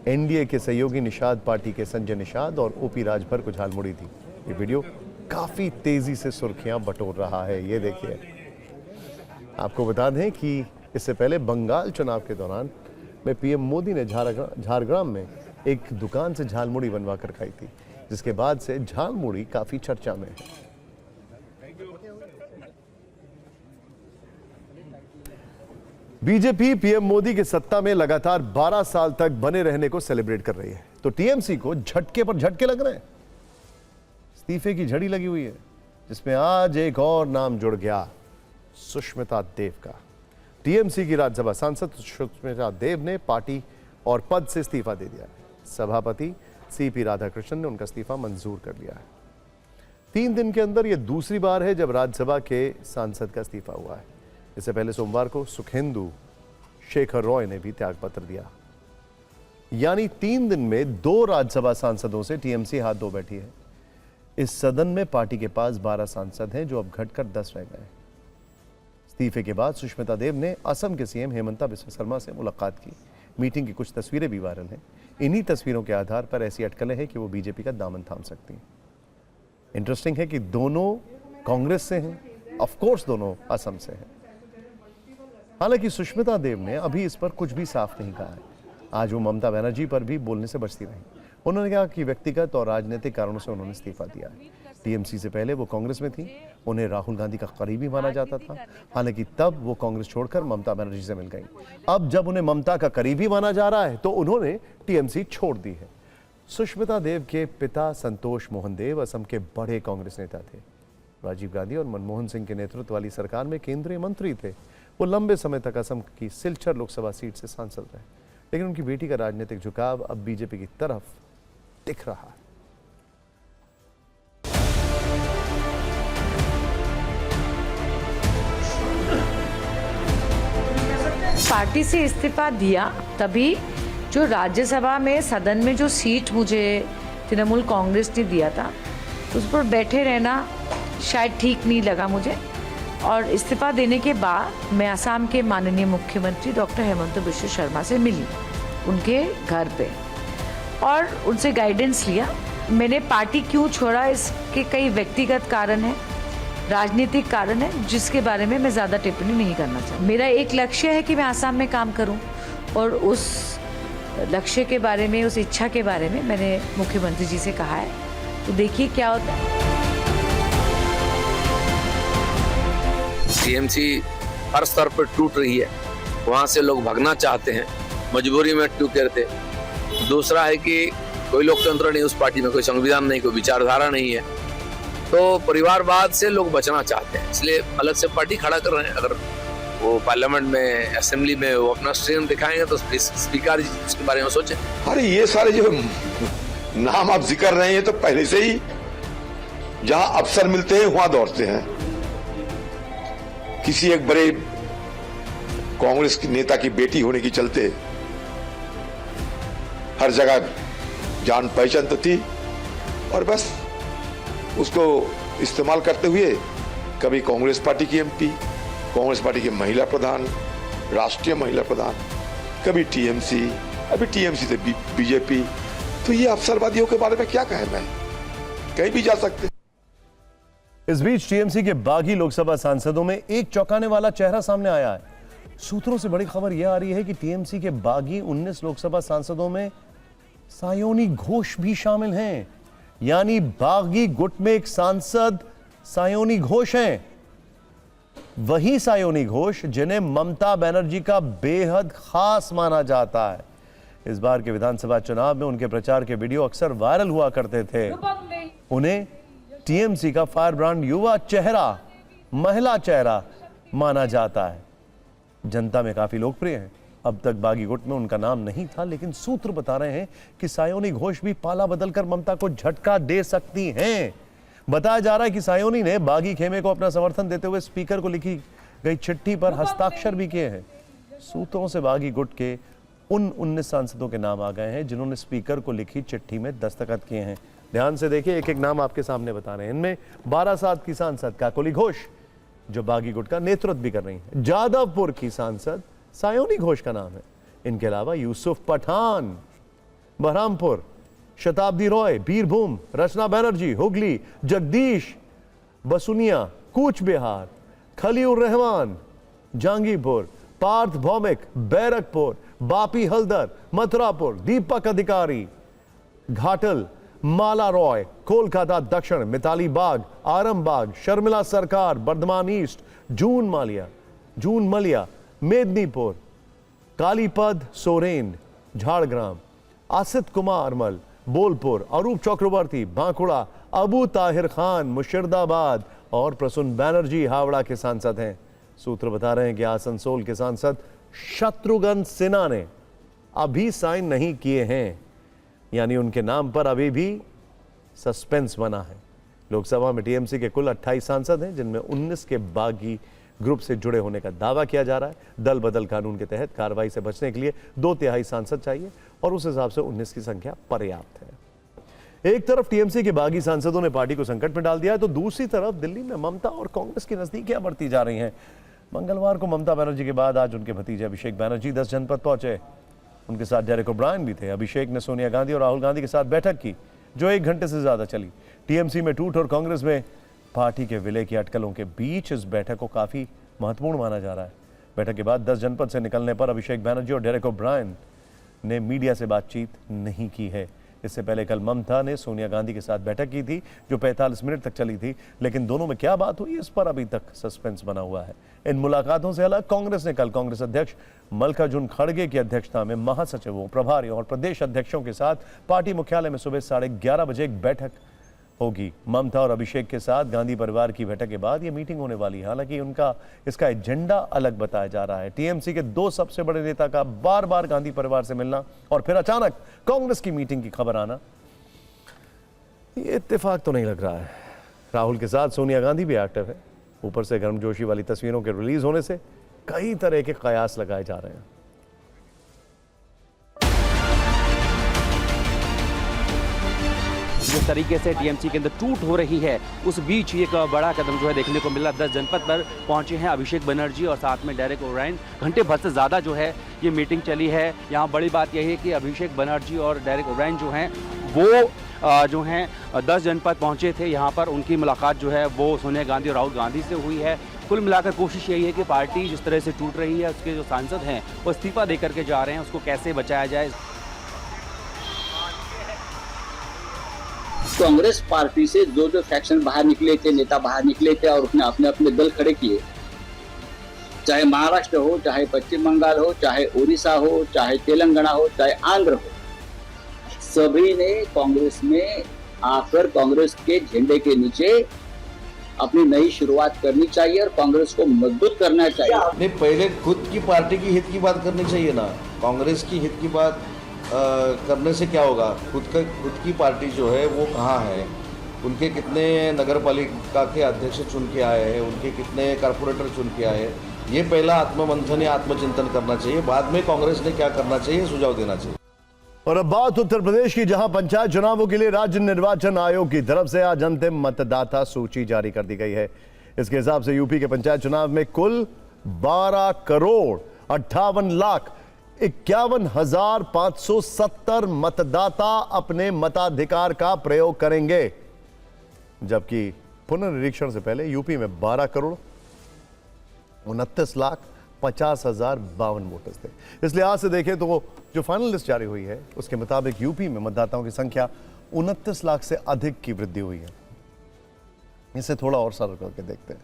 एनडीए के सहयोगी निषाद पार्टी के संजय निषाद और ओपी राजभर को झालमुड़ी दी। ये वीडियो काफी तेजी से सुर्खियां बटोर रहा है। ये देखिए, आपको बता दें कि इससे पहले बंगाल चुनाव के दौरान में पीएम मोदी ने झारग्राम में एक दुकान से झालमुड़ी बनवा कर खाई थी, जिसके बाद से झालमुड़ी काफी चर्चा में है। बीजेपी पीएम मोदी के सत्ता में लगातार 12 साल तक बने रहने को सेलिब्रेट कर रही है, तो टीएमसी को झटके पर झटके लग रहे हैं। इस्तीफे की झड़ी लगी हुई है, जिसमें आज एक और नाम जुड़ गया, सुष्मिता देव का। टीएमसी की राज्यसभा सांसद सुष्मिता देव ने पार्टी और पद से इस्तीफा दे दिया है। सभापति सीपी राधाकृष्णन ने उनका इस्तीफा मंजूर कर लिया है। 3 दिन के अंदर यह दूसरी बार है जब राज्यसभा के सांसद का इस्तीफा हुआ है। इससे पहले सोमवार को सुखेंदु शेखर रॉय ने भी त्यागपत्र दिया। यानी 3 दिन में 2 राज्यसभा सांसदों से टीएमसी हाथ धो बैठी है। इस सदन में पार्टी के पास 12 सांसद हैं, जो अब घटकर 10 रह गए। इस्तीफे के बाद सुष्मिता देव ने असम के सीएम हेमंता बिस्वा शर्मा से मुलाकात की। मीटिंग की कुछ तस्वीरें भी वायरल हैं। इन्हीं तस्वीरों के आधार पर ऐसी अटकलें हैं कि वो बीजेपी का दामन थाम सकती हैं। इंटरेस्टिंग है कि दोनों कांग्रेस से हैं, ऑफ कोर्स दोनों असम से हैं। हालांकि सुष्मिता देव ने अभी इस पर कुछ भी साफ नहीं कहा है। आज वो ममता बनर्जी पर भी बोलने से बचती रही। उन्होंने कहा कि व्यक्तिगत और राजनीतिक कारणों से उन्होंने इस्तीफा दिया है। टीएमसी से पहले वो कांग्रेस में थी, उन्हें राहुल गांधी का करीबी माना जाता था। हालांकि तब वो कांग्रेस छोड़कर ममता बनर्जी से मिल गई। अब जब उन्हें ममता का करीबी माना जा रहा है, तो उन्होंने टीएमसी छोड़ दी है। सुष्मिता देव के पिता संतोष मोहन देव असम के बड़े कांग्रेस नेता थे। राजीव गांधी और मनमोहन सिंह के नेतृत्व वाली सरकार में केंद्रीय मंत्री थे। वो लंबे समय तक असम की सिलचर लोकसभा सीट से सांसद रहे, लेकिन उनकी बेटी का राजनीतिक झुकाव अब बीजेपी की तरफ दिख रहा है। पार्टी से इस्तीफा दिया तभी जो राज्यसभा में सदन में जो सीट मुझे तृणमूल कांग्रेस ने दिया था, उस पर बैठे रहना शायद ठीक नहीं लगा मुझे। और इस्तीफा देने के बाद मैं असम के माननीय मुख्यमंत्री डॉक्टर हेमंत बिस्वा शर्मा से मिली उनके घर पे और उनसे गाइडेंस लिया। मैंने पार्टी क्यों छोड़ा, इसके कई व्यक्तिगत कारण हैं, राजनीतिक कारण है, जिसके बारे में मैं ज़्यादा टिप्पणी नहीं करना चाहती। मेरा एक लक्ष्य है कि मैं असम में काम करूं और उस लक्ष्य के बारे में, उस इच्छा के बारे में मैंने मुख्यमंत्री जी से कहा है। तो देखिए क्या होता है। टीएमसी हर स्तर पर टूट रही है, वहाँ से लोग भागना चाहते हैं, मजबूरी में टूटे रहते। दूसरा है कि कोई लोकतंत्र नहीं उस पार्टी में, कोई संविधान नहीं, कोई विचारधारा नहीं है, तो परिवारवाद से लोग बचना चाहते हैं, इसलिए अलग से पार्टी खड़ा कर रहे हैं। अगर वो पार्लियामेंट में, असेंबली में वो अपना स्ट्रेंथ दिखाएंगे तो स्पीकर उसके बारे में सोचें। अरे ये सारे जो नाम आप जिक्र रहे हैं, तो पहले से ही जहां अफसर मिलते हैं वहां दौड़ते हैं। किसी एक बड़े कांग्रेस की नेता की बेटी होने की चलते हर जगह जान पहचान तो थी, और बस उसको इस्तेमाल करते हुए कभी कांग्रेस पार्टी की एमपी, कांग्रेस पार्टी की महिला प्रधान, राष्ट्रीय महिला प्रधान, कभी टीएमसी, अभी टीएमसी से बीजेपी। तो ये अवसरवादियों के बारे में क्या कहें, मैं कहीं भी जा सकते। इस बीच टीएमसी के बागी लोकसभा सांसदों में एक चौंकाने वाला चेहरा सामने आया है। सूत्रों से बड़ी खबर यह आ रही है कि टीएमसी के बागी 19 लोकसभा सांसदों में सायोनी घोष भी शामिल हैं। यानी बागी गुट में एक सांसद सायोनी घोष हैं, वही सायोनी घोष जिन्हें ममता बनर्जी का बेहद खास माना जाता है। इस बार के विधानसभा चुनाव में उनके प्रचार के वीडियो अक्सर वायरल हुआ करते थे। उन्हें टीएमसी का फायर ब्रांड युवा चेहरा, महिला चेहरा माना जाता है। जनता में काफी लोकप्रिय हैं। अब तक बागी गुट में उनका नाम नहीं था, लेकिन सूत्र बता रहे हैं कि सायोनी घोष भी पाला बदलकर ममता को झटका दे सकती हैं। बताया जा रहा है कि सायोनी ने बागी खेमे को अपना समर्थन देते हुए स्पीकर को लिखी गई चिट्ठी पर हस्ताक्षर भी किए हैं। सूत्रों से बागी गुट के उन 19 सांसदों के नाम आ गए हैं जिन्होंने स्पीकर को लिखी चिट्ठी में दस्तखत किए हैं। ध्यान से देखिए, एक एक नाम आपके सामने बता रहे हैं। इनमें बारासात की सांसद काकोली घोष, जो बागी गुट का नेतृत्व भी कर रही हैं। जादवपुर की सांसद सायोनी घोष का नाम है। इनके अलावा यूसुफ पठान बहरामपुर, शताब्दी रॉय बीरभूम, रचना बनर्जी हुगली, जगदीश बसुनिया कूच बिहार, खलीउर रहमान जहांगीरपुर, पार्थ भौमिक बैरकपुर, बापी हल्दर मथुरापुर, दीपक अधिकारी घाटल, माला रॉय कोलकाता दक्षिण, मिताली बाग आरामबाग, शर्मिला सरकार बर्धमान ईस्ट, जून मलिया मेदिनीपुर, कालीपद सोरेन झाड़ग्राम, आसित कुमार मल बोलपुर, अरूप चक्रवर्ती बांकुड़ा, अबू ताहिर खान मुर्शिदाबाद और प्रसून बैनर्जी हावड़ा के सांसद हैं। सूत्र बता रहे हैं कि आसनसोल के सांसद शत्रुघ्न सिन्हा ने अभी साइन नहीं किए हैं, यानी उनके नाम पर अभी भी सस्पेंस बना है। लोकसभा में टीएमसी के कुल 28 सांसद हैं, जिनमें 19 के बागी ग्रुप से जुड़े होने का दावा किया जा रहा है। दल बदल कानून के तहत कार्रवाई से बचने के लिए 2/3 सांसद चाहिए और उस हिसाब से 19 की संख्या पर्याप्त है। एक तरफ टीएमसी के बागी सांसदों ने पार्टी को संकट में डाल दिया है, तो दूसरी तरफ दिल्ली में ममता और कांग्रेस की नजदीकियां बढ़ती जा रही हैं। मंगलवार को ममता बनर्जी के बाद आज उनके भतीजे अभिषेक बनर्जी 10 जनपद पहुंचे। उनके साथ डेरेक ओब्रायन भी थे। अभिषेक ने सोनिया गांधी और राहुल गांधी के साथ बैठक की, जो 1 घंटे से ज्यादा चली। टीएमसी में टूट और कांग्रेस में पार्टी के विलय की अटकलों के बीच इस बैठक को काफी महत्वपूर्ण माना जा रहा है। बैठक के बाद 10 जनपद से निकलने पर अभिषेक बनर्जी और डेरेक ओब्रायन ने मीडिया से बातचीत नहीं की है। इससे पहले कल ममता ने सोनिया गांधी के साथ बैठक की थी, जो 45 मिनट तक चली थी, लेकिन दोनों में क्या बात हुई इस पर अभी तक सस्पेंस बना हुआ है। इन मुलाकातों से अलग कांग्रेस ने कल कांग्रेस अध्यक्ष मल्लिकार्जुन खड़गे की अध्यक्षता में महासचिवों, प्रभारियों और प्रदेश अध्यक्षों के साथ पार्टी मुख्यालय में सुबह 11:30 बजे एक बैठक होगी। ममता और अभिषेक के साथ गांधी परिवार की बैठक के बाद यह मीटिंग होने वाली है। हालांकि इसका एजेंडा अलग बताया जा रहा है। टीएमसी के 2 सबसे बड़े नेता का बार बार गांधी परिवार से मिलना और फिर अचानक कांग्रेस की मीटिंग की खबर आना, ये इत्तेफाक तो नहीं लग रहा है। राहुल के साथ सोनिया गांधी भी एक्टिव है। ऊपर से गर्मजोशी वाली तस्वीरों के रिलीज होने से कई तरह के कयास लगाए जा रहे हैं। जिस तरीके से टीएमसी के अंदर टूट हो रही है, उस बीच एक बड़ा कदम जो है देखने को मिला। 10 जनपद पर पहुंचे हैं अभिषेक बनर्जी और साथ में डेरेक ओब्रायन। घंटे भर से ज़्यादा जो है ये मीटिंग चली है। यहाँ बड़ी बात यही है कि अभिषेक बनर्जी और डेरेक ओब्रायन जो हैं वो जो हैं 10 जनपद पहुँचे थे। यहाँ पर उनकी मुलाकात जो है वो सोनिया गांधी और राहुल गांधी से हुई है। कुल मिलाकर कोशिश यही है कि पार्टी जिस तरह से टूट रही है, उसके जो सांसद हैं वो इस्तीफा दे करके जा रहे हैं, उसको कैसे बचाया जाए। कांग्रेस पार्टी से जो फैक्शन बाहर निकले थे, नेता बाहर निकले थे और उसने अपने अपने दल खड़े किए, चाहे महाराष्ट्र हो, चाहे पश्चिम बंगाल हो, चाहे उड़ीसा हो, चाहे तेलंगाना हो, चाहे आंध्र हो, सभी ने कांग्रेस में आकर कांग्रेस के झंडे के नीचे अपनी नई शुरुआत करनी चाहिए और कांग्रेस को मजबूत करना चाहिए। नहीं, पहले खुद की पार्टी की हित की बात करनी चाहिए ना। कांग्रेस की हित की बात करने से क्या होगा? खुद की पार्टी जो है वो कहाँ है, उनके कितने नगर पालिका के अध्यक्ष चुन के आए हैं, उनके कितने कारपोरेटर चुन के आए हैं, ये पहला आत्ममंथन या आत्मचिंतन करना चाहिए। बाद में कांग्रेस ने क्या करना चाहिए, सुझाव देना चाहिए। और अब बात उत्तर प्रदेश की, जहां पंचायत चुनावों के लिए राज्य निर्वाचन आयोग की तरफ से आज अंतिम मतदाता सूची जारी कर दी गई है। इसके हिसाब से यूपी के पंचायत चुनाव में कुल 12,58,51,570 मतदाता अपने मताधिकार का प्रयोग करेंगे, जबकि पुनर्निरीक्षण से पहले यूपी में 12,29,50,52 वोटर्स थे। इस लिहाज से देखें तो जो फाइनल लिस्ट जारी हुई है उसके मुताबिक यूपी में मतदाताओं की संख्या 29 लाख से अधिक की वृद्धि हुई है। इसे थोड़ा और सरल करके देखते हैं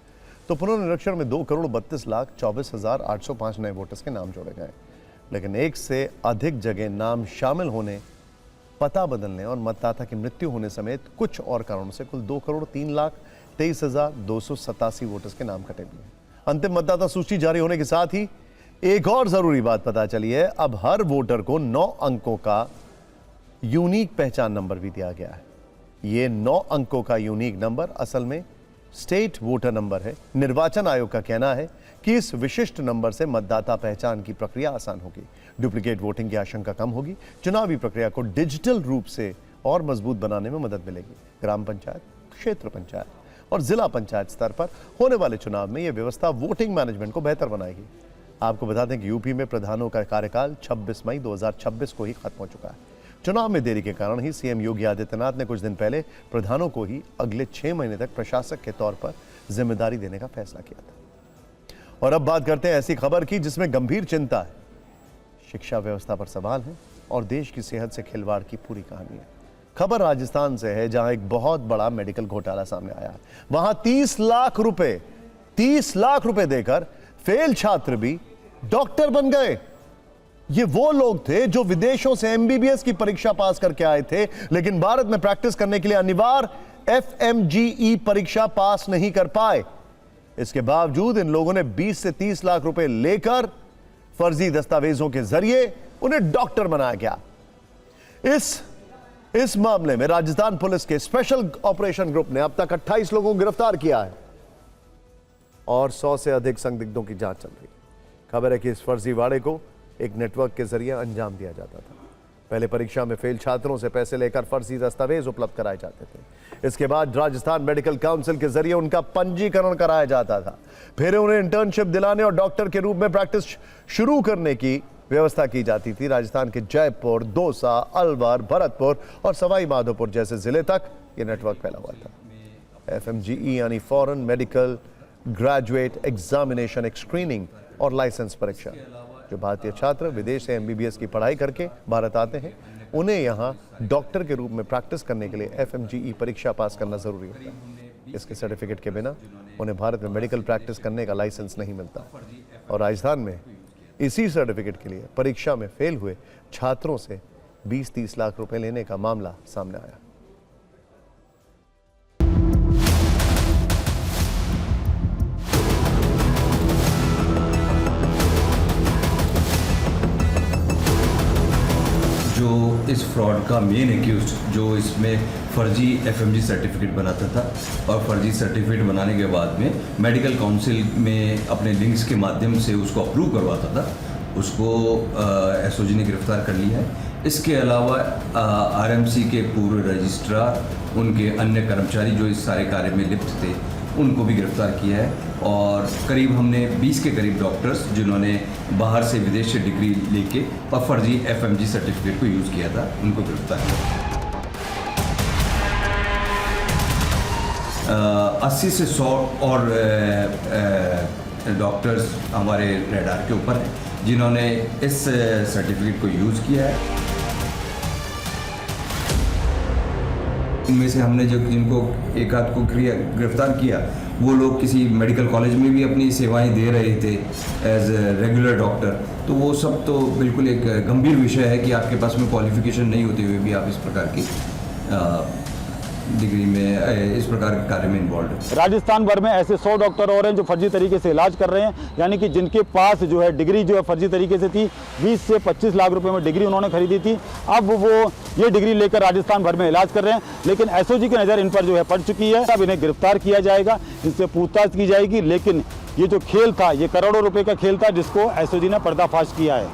तो पुनर्निरीक्षण में 2,32,24,805 नए वोटर्स के नाम जोड़े गए, लेकिन एक से अधिक जगह नाम शामिल होने, पता बदलने और मतदाता की मृत्यु होने समेत कुछ और कारणों से कुल 2,03,23,287 वोटर्स के नाम कटे हुए हैं। अंतिम मतदाता सूची जारी होने के साथ ही एक और जरूरी बात पता चली है। अब हर वोटर को 9 अंकों का यूनिक पहचान नंबर भी दिया गया है। ये 9 अंकों का यूनिक नंबर असल में स्टेट वोटर नंबर है। निर्वाचन आयोग का कहना है कि इस विशिष्ट नंबर से मतदाता पहचान की प्रक्रिया आसान होगी, डुप्लीकेट वोटिंग की आशंका कम होगी, चुनावी प्रक्रिया को डिजिटल रूप से और मजबूत बनाने में मदद मिलेगी। ग्राम पंचायत, क्षेत्र पंचायत और जिला पंचायत स्तर पर होने वाले चुनाव में यह व्यवस्था वोटिंग मैनेजमेंट को बेहतर बनाएगी। आपको बता दें कि यूपी में प्रधानों का कार्यकाल 26 मई 2026 को ही खत्म हो चुका है। चुनाव में देरी के कारण ही सीएम योगी आदित्यनाथ ने कुछ दिन पहले प्रधानों को ही अगले 6 महीने तक प्रशासक के तौर पर जिम्मेदारी देने का फैसला किया था। और अब बात करते हैं ऐसी खबर की जिसमें गंभीर चिंता है। शिक्षा व्यवस्था पर सवाल है और देश की सेहत से खिलवाड़ की पूरी कहानी है। खबर राजस्थान से है, जहां एक बहुत बड़ा मेडिकल घोटाला सामने आया है। वहां 30 लाख रुपए देकर फेल छात्र भी डॉक्टर बन गए। ये वो लोग थे जो विदेशों से एमबीबीएस की परीक्षा पास करके आए थे, लेकिन भारत में प्रैक्टिस करने के लिए अनिवार्य एफएमजीई परीक्षा पास नहीं कर पाए। इसके बावजूद इन लोगों ने 20 से 30 लाख रुपए लेकर फर्जी दस्तावेजों के जरिए उन्हें डॉक्टर बनाया गया। इस मामले में राजस्थान पुलिस के स्पेशल ऑपरेशन ग्रुप ने अब तक 28 लोगों को गिरफ्तार किया है और 100 से अधिक संदिग्धों की जांच चल रही है। खबर है कि इस फर्जीवाड़े को एक नेटवर्क के जरिए अंजाम दिया जाता था। पहले परीक्षा में फेल छात्रों से पैसे लेकर फर्जी दस्तावेज उपलब्ध कराए जाते थे। इसके बाद राजस्थान मेडिकल काउंसिल के जरिए उनका पंजीकरण कराया जाता था। फिर उन्हें इंटर्नशिप दिलाने और डॉक्टर के रूप में प्रैक्टिस शुरू करने की व्यवस्था की जाती थी। राजस्थान के जयपुर, दौसा, अलवर, भरतपुर और सवाई माधोपुर जैसे जिले तक यह नेटवर्क फैला हुआ था। एफएमजीई यानी फॉरेन मेडिकल ग्रेजुएट एग्जामिनेशन, एक स्क्रीनिंग और लाइसेंस परीक्षा। जो भारतीय छात्र विदेश से एमबीबीएस की पढ़ाई करके भारत आते हैं, उन्हें यहाँ डॉक्टर के रूप में प्रैक्टिस करने के लिए एफएमजीई परीक्षा पास करना जरूरी होता है। इसके सर्टिफिकेट के बिना उन्हें भारत में मेडिकल प्रैक्टिस करने का लाइसेंस नहीं मिलता। और राजस्थान में इसी सर्टिफिकेट के लिए परीक्षा में फेल हुए छात्रों से 20-30 लाख रुपए लेने का मामला सामने आया। जो इस फ्रॉड का मेन एक्यूज्ड, जो इसमें फर्जी एफएमजी सर्टिफिकेट बनाता था और फर्जी सर्टिफिकेट बनाने के बाद में मेडिकल काउंसिल में अपने लिंक्स के माध्यम से उसको अप्रूव करवाता था, उसको एसओजी ने गिरफ्तार कर लिया है। इसके अलावा आरएमसी के पूर्व रजिस्ट्रार, उनके अन्य कर्मचारी जो इस सारे कार्य में लिप्त थे, उनको भी गिरफ्तार किया है। और करीब हमने 20 के करीब डॉक्टर्स जिन्होंने बाहर से विदेश से डिग्री लेके और फर्जी एफएमजी सर्टिफिकेट को यूज़ किया था, उनको गिरफ्तार किया। 80 से 100 और डॉक्टर्स हमारे रेडार के ऊपर हैं जिन्होंने इस सर्टिफिकेट को यूज़ किया है। इनमें से हमने जो जिनको एक आध को गिरफ्तार किया, वो लोग किसी मेडिकल कॉलेज में भी अपनी सेवाएं दे रहे थे एज रेगुलर डॉक्टर। तो वो सब तो बिल्कुल एक गंभीर विषय है कि आपके पास में क्वालिफिकेशन नहीं होते हुए भी आप इस प्रकार की डिग्री में, इस प्रकार के कार्य में इन्वॉल्व है। राजस्थान भर में ऐसे 100 डॉक्टर और हैं जो फर्जी तरीके से इलाज कर रहे हैं, यानी कि जिनके पास जो है डिग्री जो है फर्जी तरीके से थी। 20 से 25 लाख रुपए में डिग्री उन्होंने खरीदी थी। अब वो ये डिग्री लेकर राजस्थान भर में इलाज कर रहे हैं, लेकिन एसओजी की नज़र इन पर जो है पड़ चुकी है। अब इन्हें गिरफ्तार किया जाएगा, इनसे पूछताछ की जाएगी। लेकिन ये जो खेल था, ये करोड़ों रुपए का खेल था जिसको एसओजी ने पर्दाफाश किया है।